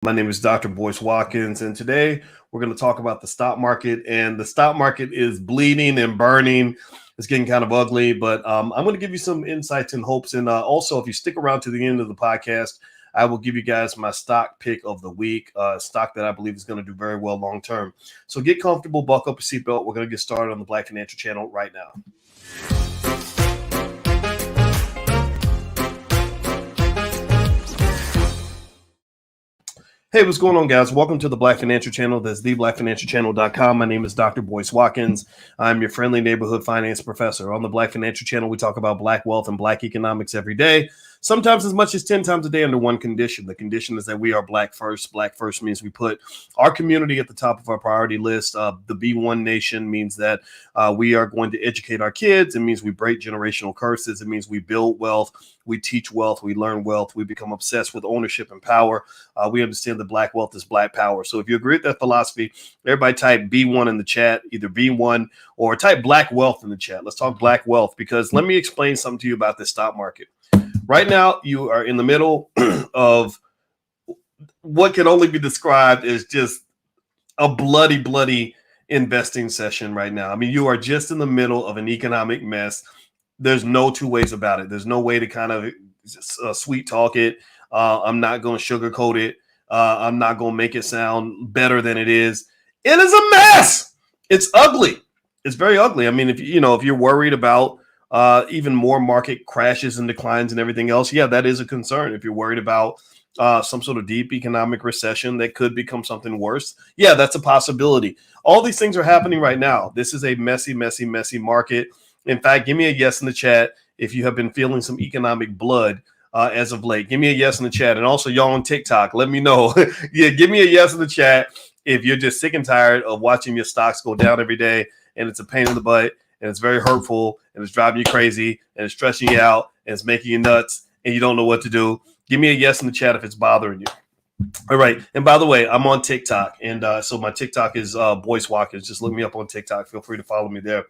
My name is Dr. Boyce Watkins, and today we're going to talk about the stock market. And the stock market is bleeding and burning. It's getting kind of ugly, but I'm going to give you some insights and hopes. And also, if you stick around to the end of the podcast, I will give you guys my stock pick of the week, stock that I believe is going to do very well long term. So get comfortable, buckle up your seatbelt. We're going to get started on the Black Financial Channel right now. Hey, what's going on, guys? Welcome to the Black Financial Channel. That's theblackfinancialchannel.com. My name is Dr. Boyce Watkins. I'm your friendly neighborhood finance professor. On the Black Financial Channel, we talk about Black wealth and Black economics every day, sometimes as much as 10 times a day under one condition. The condition is that we are Black first. Black first means we put our community at the top of our priority list. The B1 nation means that we are going to educate our kids. It means we break generational curses. It means we build wealth. We teach wealth. We learn wealth. We become obsessed with ownership and power. We understand that Black wealth is Black power. So if you agree with that philosophy, everybody type B1 in the chat, either B1 or type Black wealth in the chat. Let's talk Black wealth, because let me explain something to you about the stock market. Right now, you are in the middle of what can only be described as just a bloody investing session right now. I mean, you are just in the middle of an economic mess. There's no two ways about it. There's no way to kind of sweet talk it. I'm not going to sugarcoat it. I'm not going to make it sound better than it is. It is a mess. It's ugly. It's very ugly. I mean, if you're worried about even more market crashes and declines and everything else, yeah, that is a concern. If you're worried about some sort of deep economic recession that could become something worse, yeah, that's a possibility. All these things are happening right now. This is a messy market. In fact, give me a yes in the chat if you have been feeling some economic blood as of late. Give me a yes in the chat. And also, y'all on TikTok, let me know. Yeah, give me a yes in the chat if you're just sick and tired of watching your stocks go down every day, and it's a pain in the butt, and it's very hurtful, and it's driving you crazy, and it's stressing you out, and it's making you nuts, and you don't know what to do. Give me a yes in the chat if it's bothering you. All right. And by the way, I'm on TikTok. And so my TikTok is Boyce Watkins. Just look me up on TikTok. Feel free to follow me there.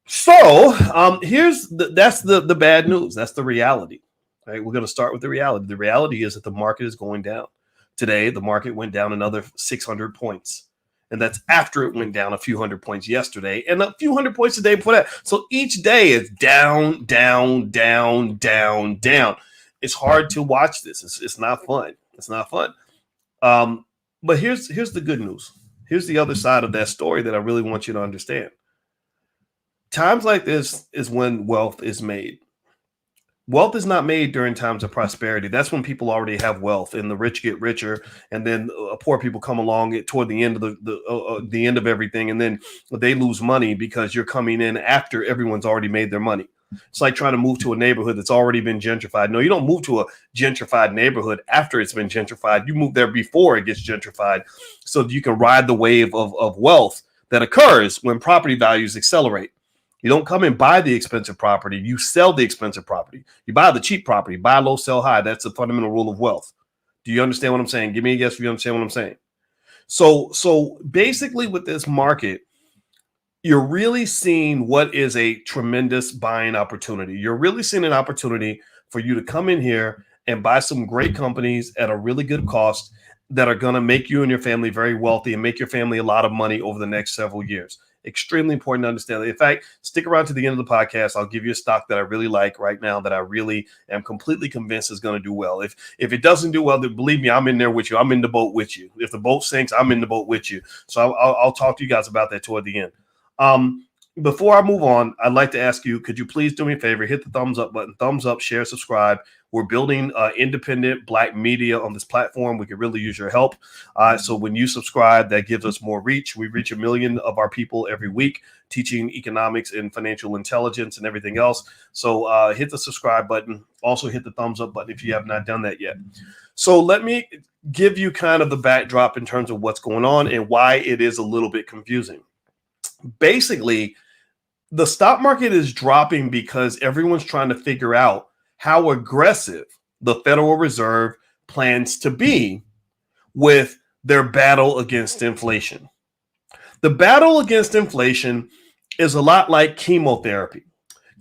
So that's the bad news. That's the reality. Right? We're going to start with the reality. The reality is that the market is going down. Today, the market went down another 600 points. And that's after it went down a few hundred points yesterday and a few hundred points a day before that. So each day is down. It's hard to watch this. It's not fun. It's not fun. But here's the good news. Here's the other side of that story that I really want you to understand. Times like this is when wealth is made. Wealth is not made during times of prosperity. That's when people already have wealth and the rich get richer, and then poor people come along toward the end of the end of everything, and then they lose money because you're coming in after everyone's already made their money. It's like trying to move to a neighborhood that's already been gentrified. No, you don't move to a gentrified neighborhood after it's been gentrified. You move there before it gets gentrified so that you can ride the wave of wealth that occurs when property values accelerate. You don't come and buy the expensive property. You sell the expensive property. You buy the cheap property. Buy low, sell high. That's a fundamental rule of wealth. Do you understand what I'm saying? Give me a yes if you understand what I'm saying. So basically with this market, you're really seeing what is a tremendous buying opportunity. You're really seeing an opportunity for you to come in here and buy some great companies at a really good cost that are going to make you and your family very wealthy and make your family a lot of money over the next several years. Extremely important to understand. In fact, stick around to the end of the podcast. I'll give you a stock that I really like right now that I really am completely convinced is going to do well. If it doesn't do well, then believe me, I'm in there with you. I'm in the boat with you. If the boat sinks, I'm in the boat with you. So I'll talk to you guys about that toward the end. Before I move on, I'd like to ask you, could you please do me a favor, hit the thumbs up button, thumbs up, share, subscribe. We're building independent Black media on this platform. We could really use your help. So when you subscribe, that gives us more reach. We reach 1 million of our people every week, teaching economics and financial intelligence and everything else. So hit the subscribe button. Also hit the thumbs up button if you have not done that yet. So let me give you kind of the backdrop in terms of what's going on and why it is a little bit confusing. Basically, the stock market is dropping because everyone's trying to figure out how aggressive the Federal Reserve plans to be with their battle against inflation. The battle against inflation is a lot like chemotherapy.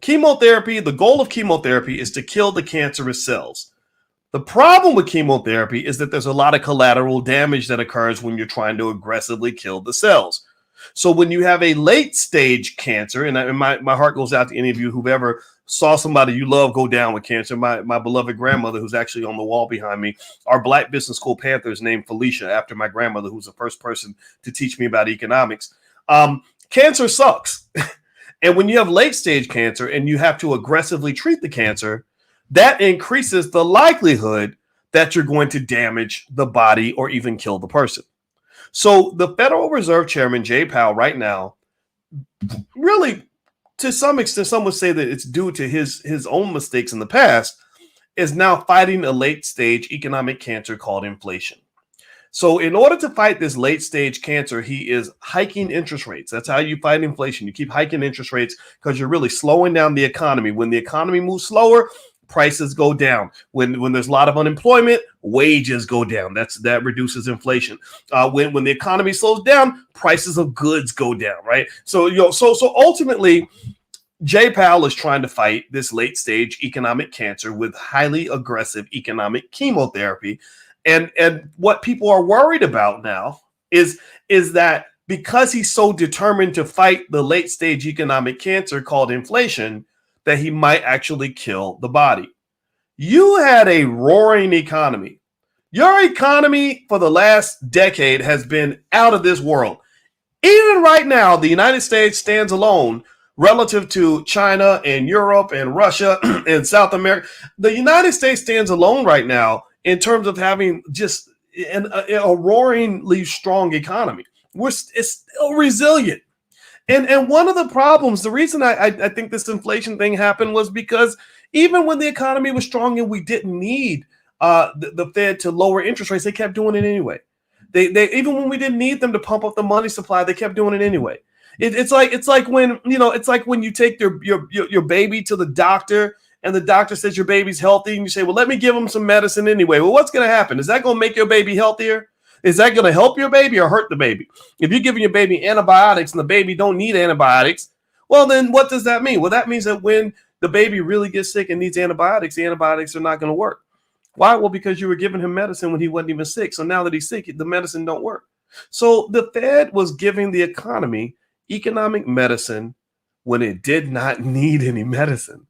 Chemotherapy, the goal of chemotherapy is to kill the cancerous cells. The problem with chemotherapy is that there's a lot of collateral damage that occurs when you're trying to aggressively kill the cells. So when you have a late stage cancer, and my heart goes out to any of you who've ever saw somebody you love go down with cancer. My beloved grandmother, who's actually on the wall behind me, our Black Business School Panther is named Felicia after my grandmother, who's the first person to teach me about economics. Cancer sucks. And when you have late stage cancer and you have to aggressively treat the cancer, that increases the likelihood that you're going to damage the body or even kill the person. So the Federal Reserve Chairman Jay Powell right now, really to some extent, some would say that it's due to his own mistakes in the past, is now fighting a late stage economic cancer called inflation. So in order to fight this late stage cancer, he is hiking interest rates. That's how you fight inflation. You keep hiking interest rates because you're really slowing down the economy. When the economy moves slower, prices go down. When there's a lot of unemployment, wages go down. That reduces inflation. When the economy slows down, prices of goods go down, right? So ultimately, Jay Powell is trying to fight this late stage economic cancer with highly aggressive economic chemotherapy. And what people are worried about now is that because he's so determined to fight the late stage economic cancer called inflation, that he might actually kill the body. You had a roaring economy. Your economy for the last decade has been out of this world. Even right now, the United States stands alone relative to China and Europe and Russia and South America. The United States stands alone right now in terms of having just a roaringly strong economy. It's still resilient. And one of the problems, the reason I think this inflation thing happened was because even when the economy was strong and we didn't need the Fed to lower interest rates, they kept doing it anyway. They even when we didn't need them to pump up the money supply, they kept doing it anyway. It's like when you take your baby to the doctor and the doctor says your baby's healthy and you say, well, let me give them some medicine anyway. Well, what's going to happen? Is that going to make your baby healthier? Is that going to help your baby or hurt the baby? If you're giving your baby antibiotics and the baby don't need antibiotics, well, then what does that mean? Well, that means that when the baby really gets sick and needs antibiotics, the antibiotics are not going to work. Why? Well, because you were giving him medicine when he wasn't even sick. So now that he's sick, the medicine don't work. So the Fed was giving the economy economic medicine when it did not need any medicine.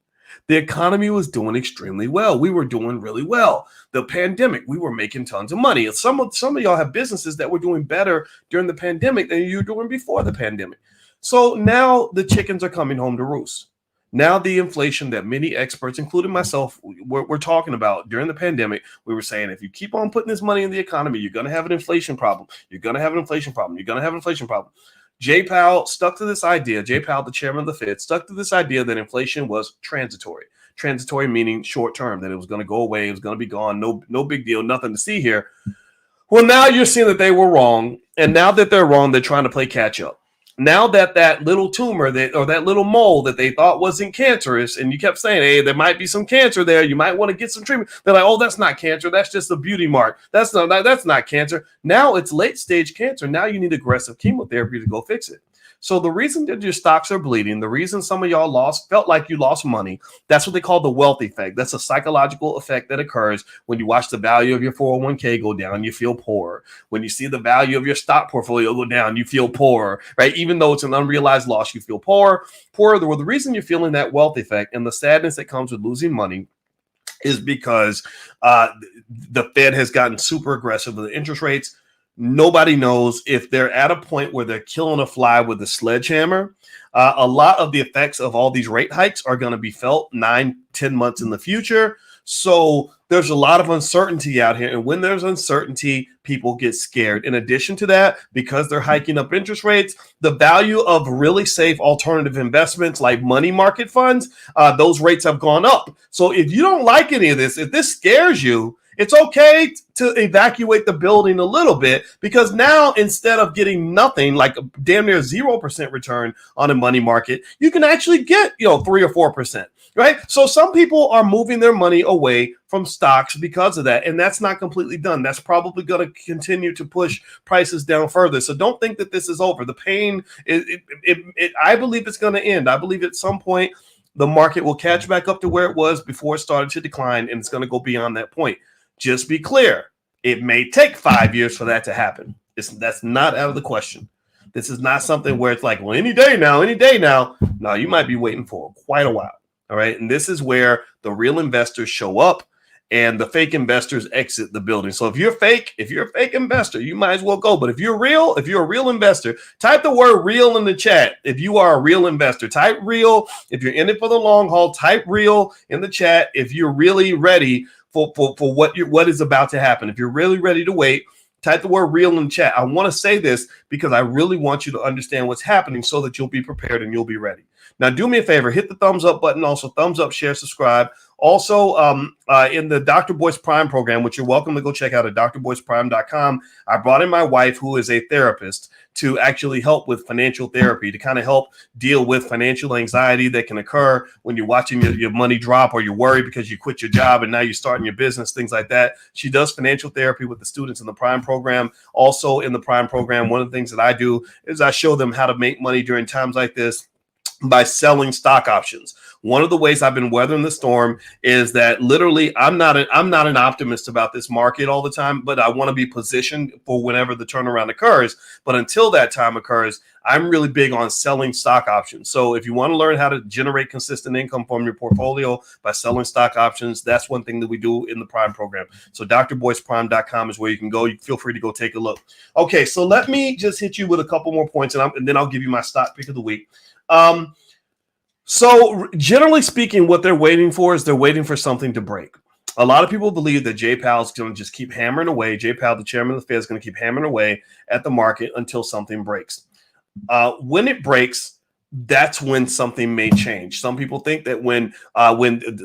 The economy was doing extremely well. We were doing really well. The pandemic, we were making tons of money. Some of y'all have businesses that were doing better during the pandemic than you were doing before the pandemic. So now the chickens are coming home to roost. Now the inflation that many experts, including myself, were talking about during the pandemic, we were saying, if you keep on putting this money in the economy, you're going to have an inflation problem. You're going to have an inflation problem. You're going to have an inflation problem. Jay Powell stuck to this idea. Jay Powell, the chairman of the Fed, stuck to this idea that inflation was transitory. Transitory meaning short term, that it was going to go away. It was going to be gone. No big deal. Nothing to see here. Well, now you're seeing that they were wrong. And now that they're wrong, they're trying to play catch up. Now that little tumor or that little mole that they thought wasn't cancerous, and you kept saying, hey, there might be some cancer there. You might want to get some treatment. They're like, oh, that's not cancer. That's just a beauty mark. That's not cancer. Now it's late stage cancer. Now you need aggressive chemotherapy to go fix it. So the reason that your stocks are bleeding, the reason some of y'all felt like you lost money, that's what they call the wealth effect. That's a psychological effect that occurs when you watch the value of your 401k go down, you feel poorer. When you see the value of your stock portfolio go down, you feel poorer, right? Even though it's an unrealized loss, you feel poorer. Well, the reason you're feeling that wealth effect and the sadness that comes with losing money is because the Fed has gotten super aggressive with the interest rates. Nobody knows if they're at a point where they're killing a fly with a sledgehammer. A lot of the effects of all these rate hikes are going to be felt 9-10 months in the future. So there's a lot of uncertainty out here. And when there's uncertainty, people get scared. In addition to that, because they're hiking up interest rates, the value of really safe alternative investments like money market funds, those rates have gone up. So if you don't like any of this, if this scares you, it's okay to evacuate the building a little bit, because now instead of getting nothing, like a damn near 0% return on a money market, you can actually get 3 or 4%, right? So some people are moving their money away from stocks because of that, and that's not completely done. That's probably going to continue to push prices down further. So don't think that this is over. The pain, I believe it's going to end. I believe at some point the market will catch back up to where it was before it started to decline, and it's going to go beyond that point. Just be clear. It may take 5 years for that to happen. That's not out of the question. This is not something where it's like, well, any day now. No, you might be waiting for quite a while. All right. And this is where the real investors show up and the fake investors exit the building. So if you're a fake investor, you might as well go. But if you're a real investor, type the word real in the chat. If you are a real investor, type real. If you're in it for the long haul, type real in the chat. If you're really ready for what is about to happen. If you're really ready to wait, type the word real in the chat. I want to say this because I really want you to understand what's happening so that you'll be prepared and you'll be ready. Now, do me a favor, hit the thumbs up button. Also, thumbs up, share, subscribe. Also, in the Dr. Boyce Prime program, which you're welcome to go check out at drboyceprime.com, I brought in my wife, who is a therapist, to actually help with financial therapy, to kind of help deal with financial anxiety that can occur when you're watching your money drop, or you're worried because you quit your job and now you're starting your business, things like that. She does financial therapy with the students in the Prime program. Also in the Prime program, one of the things that I do is I show them how to make money during times like this by selling stock options. One of the ways I've been weathering the storm is that literally I'm not an optimist about this market all the time, but I want to be positioned for whenever the turnaround occurs. But until that time occurs, I'm really big on selling stock options. So if you want to learn how to generate consistent income from your portfolio by selling stock options, that's one thing that we do in the Prime program. So drboyceprime.com is where you can go. You feel free to go take a look. Okay, so let me just hit you with a couple more points, and then I'll give you my stock pick of the week. So generally speaking, what they're waiting for is they're waiting for something to break. A lot of people believe that Jay Powell's going to just keep hammering away. Jay Powell, the chairman of the Fed, is going to keep hammering away at the market until something breaks. When it breaks, that's when something may change. Some people think that when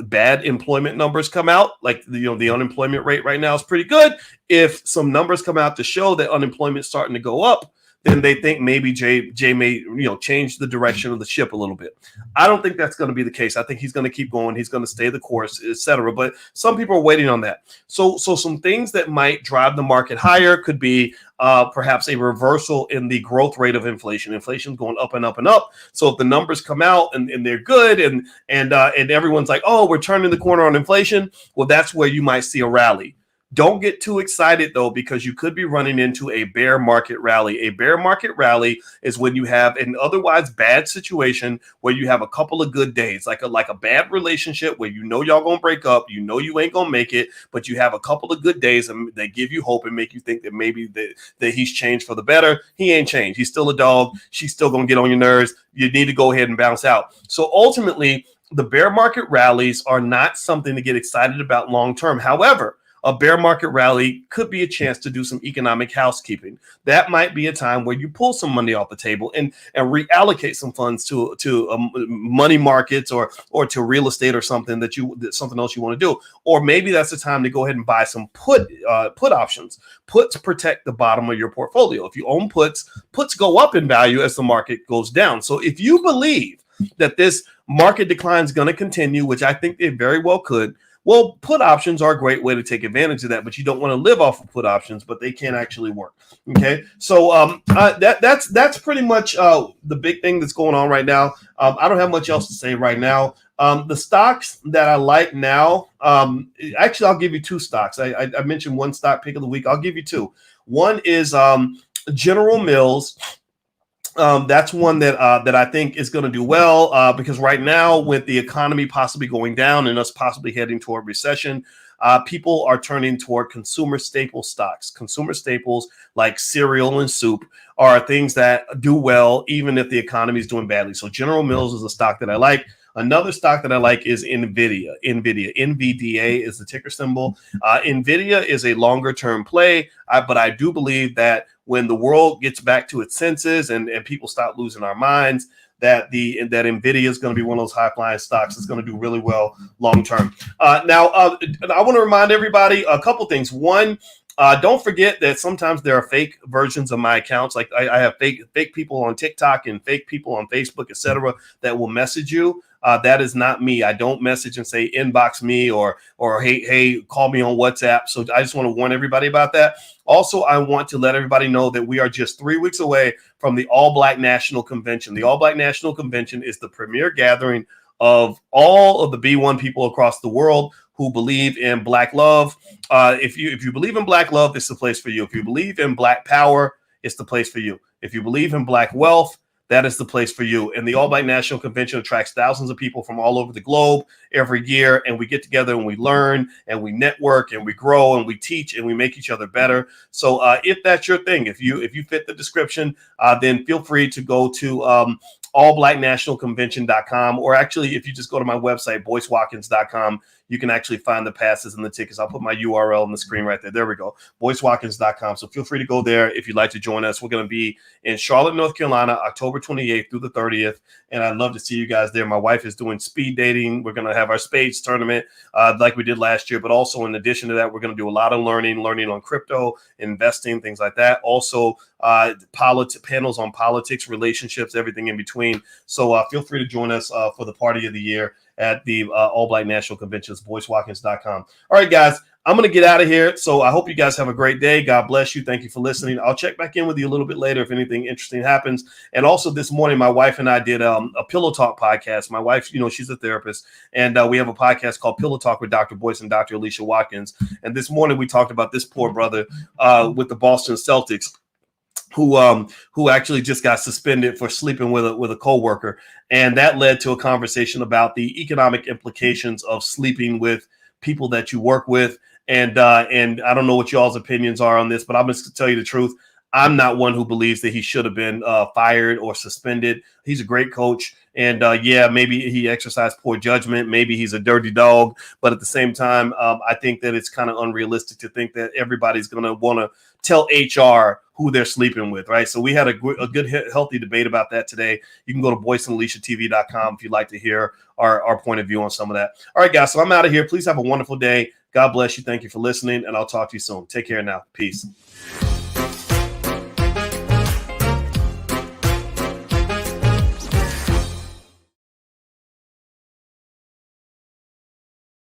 bad employment numbers come out, like the unemployment rate right now is pretty good. If some numbers come out to show that unemployment is starting to go up, then they think maybe Jay may change the direction of the ship a little bit. I don't think that's going to be the case. I think he's going to keep going. He's going to stay the course, etc. But some people are waiting on that. So some things that might drive the market higher could be perhaps a reversal in the growth rate of inflation. Inflation's going up and up and up. So if the numbers come out and they're good and everyone's like, oh, we're turning the corner on inflation, well, that's where you might see a rally. Don't get too excited, though, because you could be running into a bear market rally. A bear market rally is when you have an otherwise bad situation where you have a couple of good days, like a bad relationship where y'all gonna break up, you ain't gonna make it, but you have a couple of good days and they give you hope and make you think that maybe that he's changed for the better. He ain't changed. He's still a dog. She's still gonna get on your nerves. You need to go ahead and bounce out. So ultimately, the bear market rallies are not something to get excited about long term. However, a bear market rally could be a chance to do some economic housekeeping. That might be a time where you pull some money off the table and reallocate some funds to money markets or to real estate or something something else you want to do. Or maybe that's the time to go ahead and buy some put options. Puts protect the bottom of your portfolio. If you own puts go up in value as the market goes down. So if you believe that this market decline is going to continue, which I think it very well could, well, put options are a great way to take advantage of that, but you don't want to live off of put options, but they can actually work. Okay, so that's pretty much the big thing that's going on right now. I don't have much else to say right now. The stocks that I like now, actually, I'll give you two stocks. I mentioned one stock pick of the week. I'll give you two. One is General Mills. That's one that I think is going to do well because right now, with the economy possibly going down and us possibly heading toward recession, people are turning toward consumer staple stocks. Consumer staples like cereal and soup are things that do well even if the economy is doing badly. So General Mills is a stock that I like. Another stock that I like is NVIDIA. NVDA is the ticker symbol. NVIDIA is a longer term play, but I do believe that when the world gets back to its senses and people start losing our minds, that NVIDIA is going to be one of those high flying stocks that's going to do really well long term. Now, I want to remind everybody a couple things. One, don't forget that sometimes there are fake versions of my accounts. Like I have fake people on TikTok and fake people on Facebook, etc., that will message you. That is not me. I don't message and say inbox me or hey, call me on WhatsApp. So I just want to warn everybody about that. Also, I want to let everybody know that we are just 3 weeks away from the All Black National Convention. The All Black National Convention is the premier gathering of all of the B1 people across the world who believe in Black love. If you believe in Black love, it's the place for you. If you believe in Black power, it's the place for you. If you believe in Black wealth, that is the place for you. And the All Black National Convention attracts thousands of people from all over the globe every year. And we get together and we learn and we network and we grow and we teach and we make each other better. So if that's your thing, if you fit the description, then feel free to go to allblacknationalconvention.com, or actually, if you just go to my website, boycewatkins.com, you can actually find the passes and the tickets. I'll put my URL on the screen right there. There we go, boycewatkins.com. So feel free to go there if you'd like to join us. We're going to be in Charlotte, North Carolina, October 28th through the 30th, and I'd love to see you guys there. My wife is doing speed dating. We're going to have our spades tournament like we did last year, but also in addition to that, we're going to do a lot of learning on crypto, investing, things like that. Also, panels on politics, relationships, everything in between. So feel free to join us for the party of the year at the All Black National Conventions, boycewatkins.com. All right, guys, I'm going to get out of here. So I hope you guys have a great day. God bless you. Thank you for listening. I'll check back in with you a little bit later if anything interesting happens. And also this morning, my wife and I did a Pillow Talk podcast. My wife, she's a therapist, and we have a podcast called Pillow Talk with Dr. Boyce and Dr. Alicia Watkins. And this morning we talked about this poor brother with the Boston Celtics, who actually just got suspended for sleeping with a coworker, and that led to a conversation about the economic implications of sleeping with people that you work with. And I don't know what y'all's opinions are on this, but I'm just to tell you the truth. I'm not one who believes that he should have been fired or suspended. He's a great coach. And maybe he exercised poor judgment. Maybe he's a dirty dog. But at the same time, I think that it's kind of unrealistic to think that everybody's going to want to tell HR who they're sleeping with, right? So we had a good, healthy debate about that today. You can go to boyceandaliciatv.com if you'd like to hear our point of view on some of that. All right, guys, so I'm out of here. Please have a wonderful day. God bless you. Thank you for listening, and I'll talk to you soon. Take care now. Peace.